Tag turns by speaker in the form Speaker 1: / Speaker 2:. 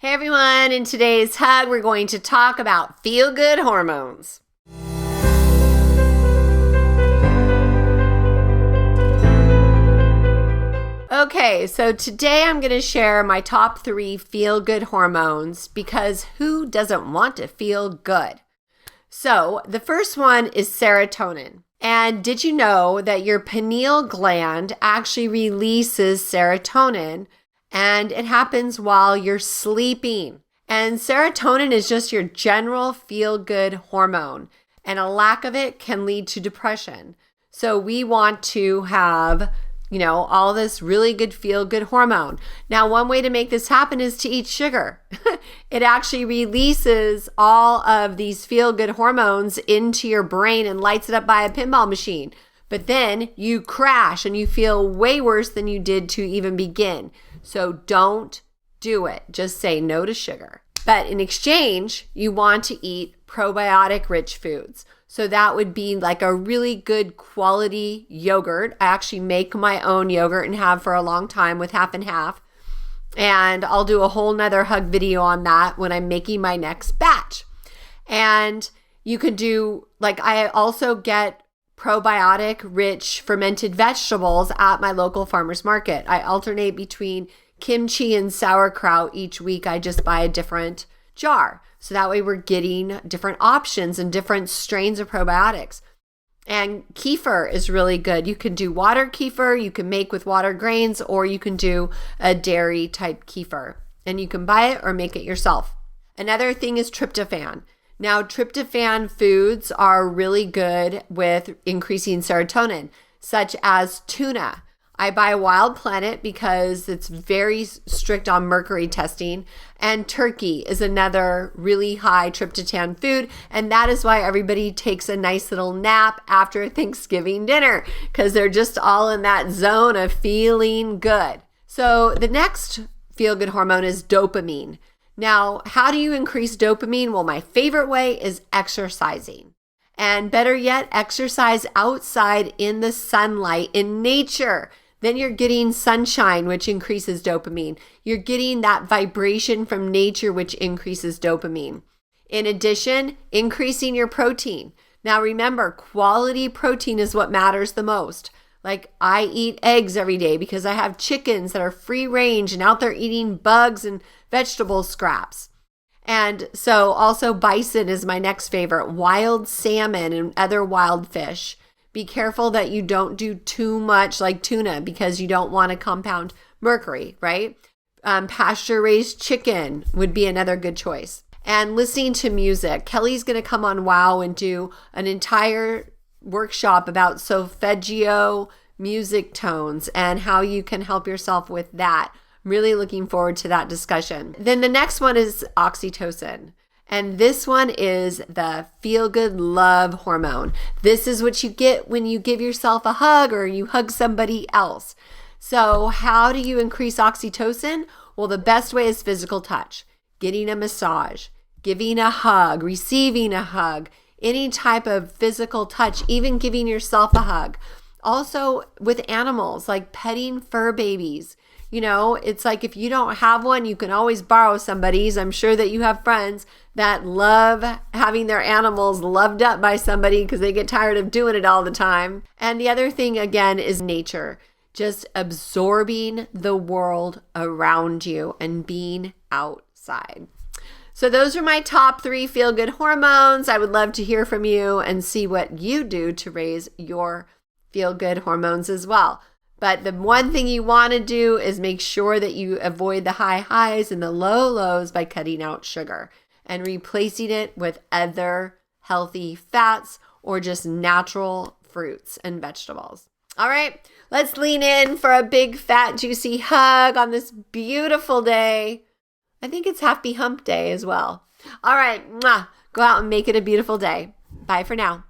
Speaker 1: Hey everyone, in today's hug, we're going to talk about feel-good hormones. Okay, so today I'm going to share my top 3 feel-good hormones because who doesn't want to feel good? So the first one is serotonin. And did you know that your pineal gland actually releases serotonin? And it happens while you're sleeping. And serotonin is just your general feel-good hormone. And a lack of it can lead to depression. So we want to have, all this really good feel-good hormone. Now, one way to make this happen is to eat sugar. It actually releases all of these feel-good hormones into your brain and lights it up by a pinball machine. But then you crash and you feel way worse than you did to even begin. So don't do it. Just say no to sugar. But in exchange, you want to eat probiotic-rich foods. So that would be like a really good quality yogurt. I actually make my own yogurt and have for a long time with half and half. And I'll do a whole nother hug video on that when I'm making my next batch. And you could do, I also get probiotic-rich fermented vegetables at my local farmer's market. I alternate between kimchi and sauerkraut each week. I just buy a different jar. So that way we're getting different options and different strains of probiotics. And kefir is really good. You can do water kefir, you can make with water grains, or you can do a dairy type kefir. And you can buy it or make it yourself. Another thing is tryptophan. Now, tryptophan foods are really good with increasing serotonin, such as tuna. I buy Wild Planet because it's very strict on mercury testing. And turkey is another really high tryptophan food. And that is why everybody takes a nice little nap after Thanksgiving dinner, because they're just all in that zone of feeling good. So the next feel-good hormone is dopamine. Now, how do you increase dopamine? Well, my favorite way is exercising. And better yet, exercise outside in the sunlight, in nature. Then you're getting sunshine, which increases dopamine. You're getting that vibration from nature, which increases dopamine. In addition, increasing your protein. Now remember, quality protein is what matters the most. I eat eggs every day because I have chickens that are free range and out there eating bugs and vegetable scraps. And so also bison is my next favorite, wild salmon and other wild fish. Be careful that you don't do too much like tuna because you don't want to compound mercury, right? Pasture-raised chicken would be another good choice. And listening to music. Kelly's going to come on WOW and do an entire workshop about solfeggio music tones and how you can help yourself with that. I'm really looking forward to that discussion. Then the next one is oxytocin. And this one is the feel-good love hormone. This is what you get when you give yourself a hug or you hug somebody else. So how do you increase oxytocin? Well, the best way is physical touch. Getting a massage, giving a hug, receiving a hug, any type of physical touch, even giving yourself a hug. Also with animals, like petting fur babies. It's like if you don't have one, you can always borrow somebody's. I'm sure that you have friends that love having their animals loved up by somebody because they get tired of doing it all the time. And the other thing, again, is nature. Just absorbing the world around you and being outside. So those are my top 3 feel-good hormones. I would love to hear from you and see what you do to raise your feel-good hormones as well. But the one thing you want to do is make sure that you avoid the high highs and the low lows by cutting out sugar and replacing it with other healthy fats or just natural fruits and vegetables. All right, let's lean in for a big, fat, juicy hug on this beautiful day. I think it's Happy Hump Day as well. All right, mwah. Go out and make it a beautiful day. Bye for now.